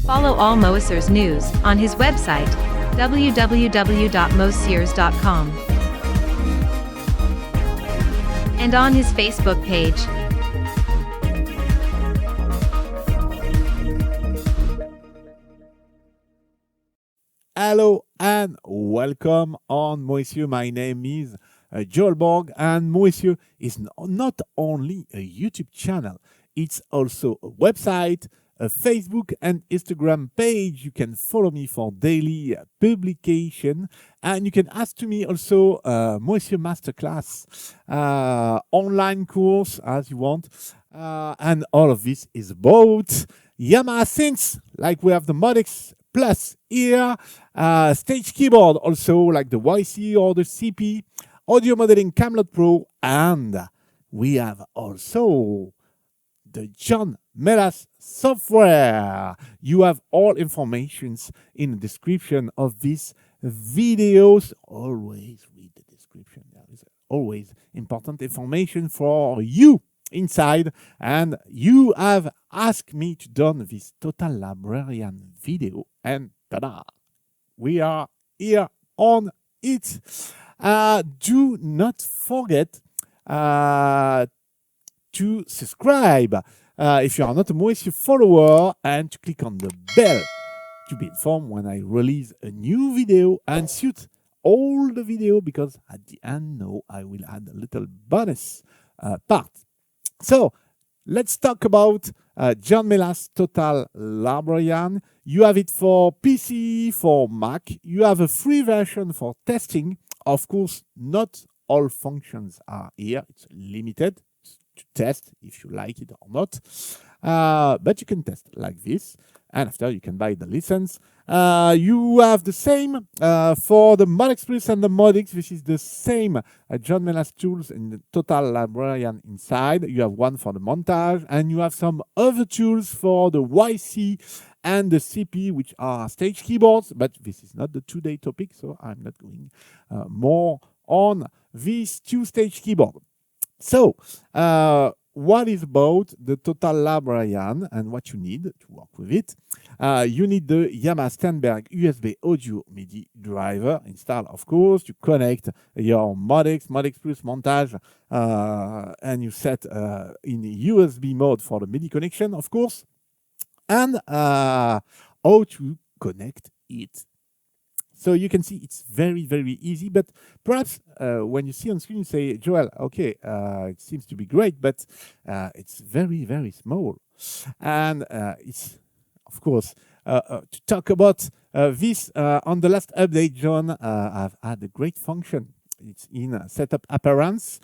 Follow all Moiseur's news on his website, www.moiseurs.com, and on his Facebook page. Hello and welcome on Moiseur. My name is Joel Borg, and Moiseur is not only a YouTube channel, it's also a website, a Facebook and Instagram page. You can follow me for daily publication, and you can ask to me also Moiseur Masterclass, online course as you want, and all of this is about Yamaha synths, like we have the Modix Plus here, stage keyboard also like the YC or the CP, audio modeling Camelot Pro, and we have also the John Melas software. You have all informations in the description of these videos. Always read the description. There is always important information for you inside, and you have asked me to do this Total Librarian video, and tada, we are here on it. Do not forget to subscribe if you are not a Moiseur follower, and to click on the bell to be informed when I release a new video, and shoot all the video, because at the end now I will add a little bonus part. So let's talk about John Melas Total Librarian. You have it for PC, for Mac. You have a free version for testing. Of course, not all functions are here. It's limited to test if you like it or not. But you can test like this, and after you can buy the license. You have the same for the Modix Plus and the Modix. This is the same John Melas tools in the Total Librarian inside. You have one for the montage, and you have some other tools for the YC and the CP, which are stage keyboards, but this is not the today topic, so I'm not going more on these two stage keyboards. So, what is about the Total Librarian and what you need to work with it? You need the Yamaha Steinberg USB audio MIDI driver installed, of course. You connect your Modix Plus montage, and you set in USB mode for the MIDI connection, of course, and how to connect it. So you can see it's very, very easy, but perhaps when you see on screen, you say, Joel, okay, it seems to be great, but it's very, very small. And it's, of course, to talk about this, on the last update, John, I've had a great function. It's in setup appearance.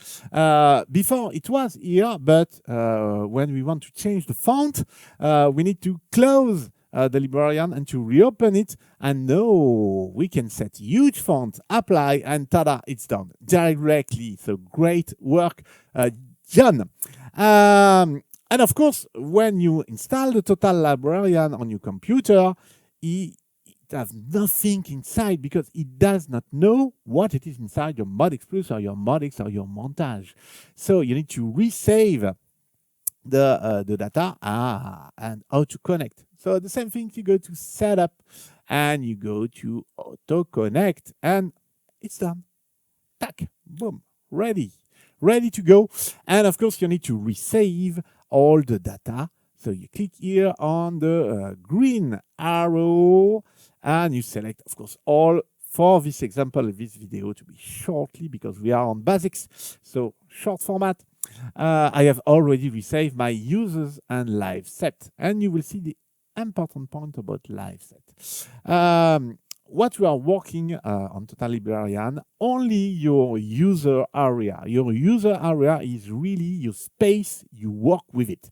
Before it was here, but when we want to change the font, we need to close the Librarian and to reopen it, and now we can set huge font, apply, and tada, it's done directly. So great work, John. And of course, when you install the Total Librarian on your computer, it has nothing inside, because it does not know what it is inside your Modix Plus or your Modix or your montage. So you need to resave the data and how to connect. So the same thing, you go to setup and you go to auto connect, and it's done. Tack, boom, ready to go. And of course, you need to resave all the data. So you click here on the green arrow, and you select, of course, all. For this example, this video to be shortly, because we are on basics, so short format. I have already resaved my users and live set, and you will see the important point about live set. What we are working on Total Librarian, only your user area. Your user area is really your space, you work with it.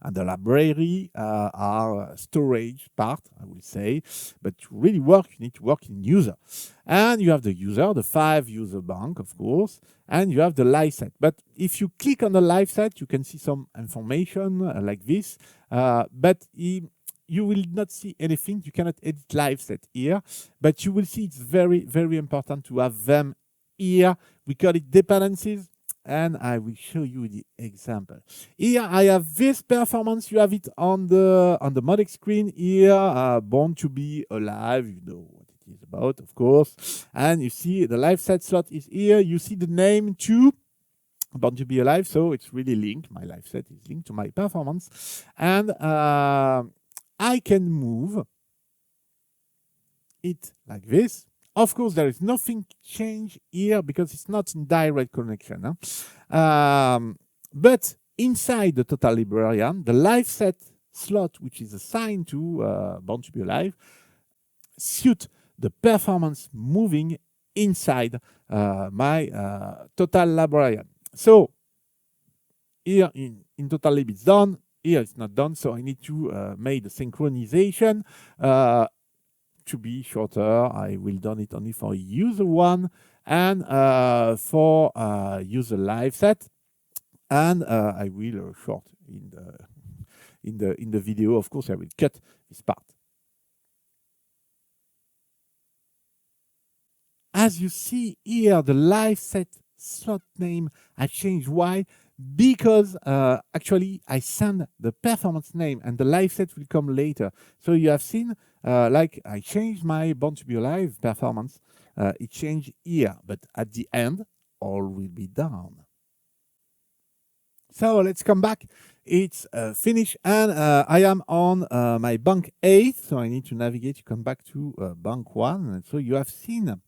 And the library are storage part, I will say. But to really work, you need to work in user. And you have the user, the 5 user bank, of course, and you have the live set. But if you click on the live set, you can see some information like this. But you will not see anything. You cannot edit live set here. But you will see it's very, very important to have them here. We call it dependencies. and I will show you the example. Here I have this performance. You have it on the Modex screen here. Born to be Alive. You know what it is about, of course. And you see the live set slot is here. You see the name too. Born to be Alive, so it's really linked. My live set is linked to my performance, and I can move it like this. Of course, there is nothing changed here because it's not in direct connection. But inside the Total Librarian, the live set slot, which is assigned to Born to be Alive, suit the performance moving inside my Total Librarian. So here in Total Lib it's done. Here it's not done, so I need to make the synchronization. To be shorter, I will done it only for user 1 and for user live set, and I will short in the video. Of course, I will cut this part. As you see here, the live set slot name I changed. Why? Because actually I send the performance name and the live set will come later. So you have seen, like I changed my Born to be Alive performance. It changed here, but at the end, all will be done. So let's come back. It's finished, and I am on my bank 8. So I need to navigate to come back to bank 1. And so you have seen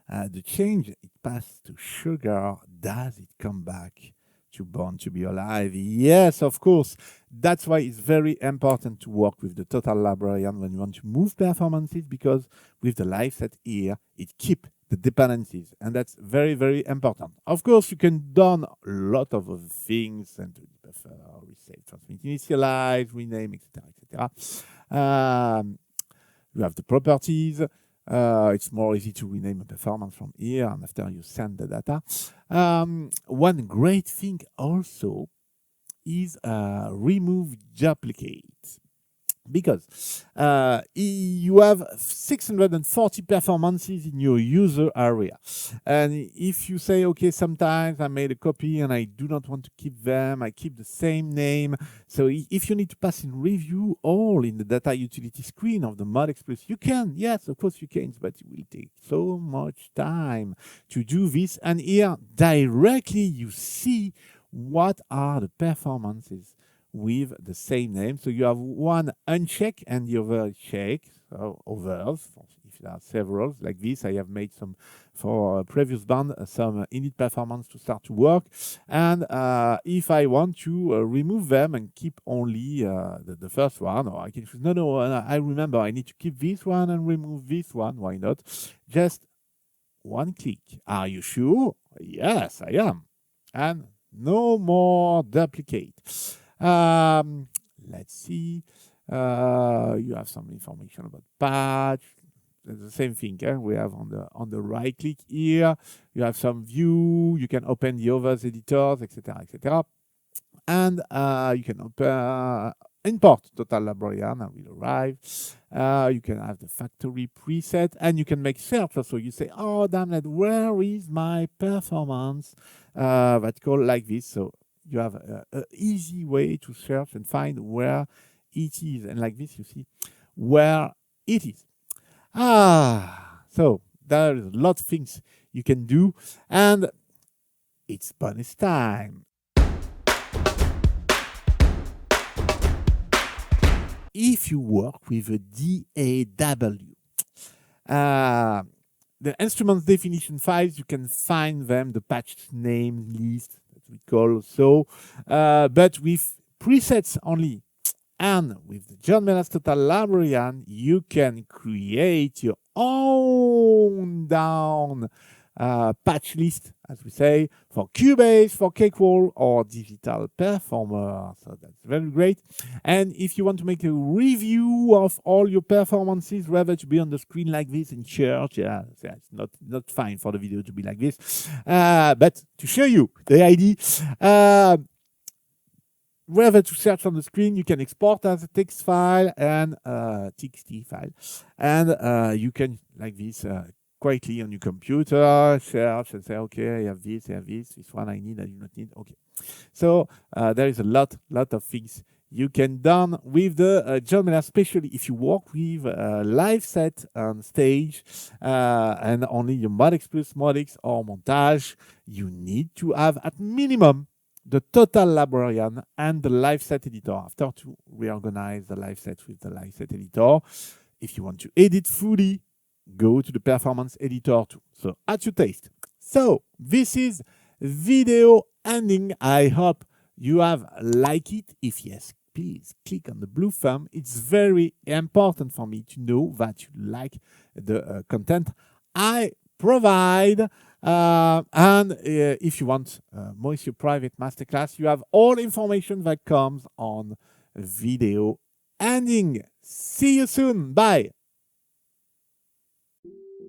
the change. It passed to sugar. Does it come back to Born to be Alive? Yes, of course. That's why it's very important to work with the Total Librarian when you want to move performances, because with the live set here, it keeps the dependencies, and that's very, very important. Of course, you can done a lot of other things and to buffer, reset, transmit, initialize, rename, etc., etc. You have the properties. It's more easy to rename a performance from here and after you send the data. One great thing also is remove duplicate, because you have 640 performances in your user area, and if you say, okay, sometimes I made a copy and I do not want to keep them, I keep the same name. So if you need to pass in review all in the data utility screen of the Modex Plus, you can. Yes, of course you can, but it will take so much time to do this. And here directly you see what are the performances with the same name. So you have one unchecked and the other checked. So others, if there are several like this, I have made some for a previous band, some init performance to start to work. And if I want to remove them and keep only the first one, or I can choose, no, I remember I need to keep this one and remove this one. Why not? Just one click. Are you sure? Yes, I am. And no more duplicate. Let's see. You have some information about patch. The same thing we have on the right click here. You have some view. You can open the others editors, etc., etc. And you can open import Total Librarian. I will arrive. You can have the factory preset, and you can make search. So you say, oh damn it, where is my performance? That's called like this. So you have an easy way to search and find where it is. And like this, you see where it is. So there is a lot of things you can do. And it's bonus time. If you work with a DAW, the instruments definition files, you can find them, the patch name list, we call so, but with presets only, and with the John Melas Total Librarian, you can create your own down patch list, as we say, for Cubase, for Cakewall, or Digital Performer. So that's very great. And if you want to make a review of all your performances, rather to be on the screen like this in church, it's not fine for the video to be like this, but to show you the idea, rather to search on the screen, you can export as a text file and TXT file, and you can like this quickly on your computer, search and say, okay, I have this one I need, I do not need. Okay. So there is a lot of things you can done with the John Mayer, especially if you work with live set on stage and only your Modix Plus, Modix or Montage. You need to have at minimum the Total Librarian and the live set editor after to reorganize the live set with the live set editor. If you want to edit fully, go to the performance editor too. So at your taste. So this is video ending. I hope you have liked it. If yes, please click on the blue thumb. It's very important for me to know that you like the content I provide. And if you want Moisture Private Masterclass, you have all information that comes on video ending. See you soon. Bye.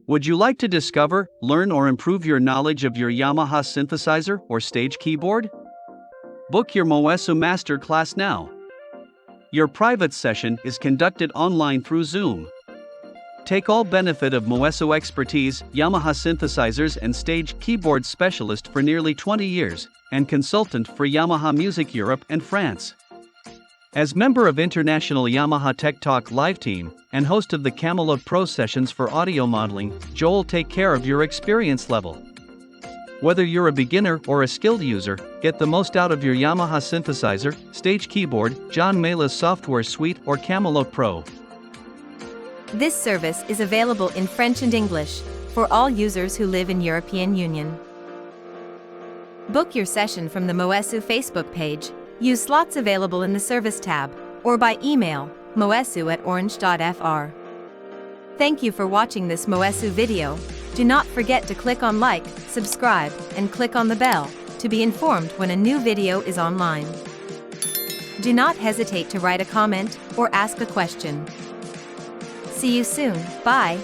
Would you like to discover, learn, or improve your knowledge of your Yamaha synthesizer or stage keyboard? Book your Moesu Master Class now. Your private session is conducted online through Zoom. Take all benefit of Moesu expertise, Yamaha synthesizers and stage keyboard specialist for nearly 20 years, and consultant for Yamaha Music Europe and France. As member of International Yamaha Tech Talk live team, and host of the Camelot Pro sessions for audio modeling, Joel take care of your experience level. Whether you're a beginner or a skilled user, get the most out of your Yamaha synthesizer, stage keyboard, John Mayer's software suite or Camelot Pro. This service is available in French and English for all users who live in European Union. Book your session from the Moesu Facebook page. Use slots available in the service tab or by email moesu@orange.fr. Thank you for watching this Moesu video. Do not forget to click on like, subscribe, and click on the bell to be informed when a new video is online. Do not hesitate to write a comment or ask a question. See you soon. Bye.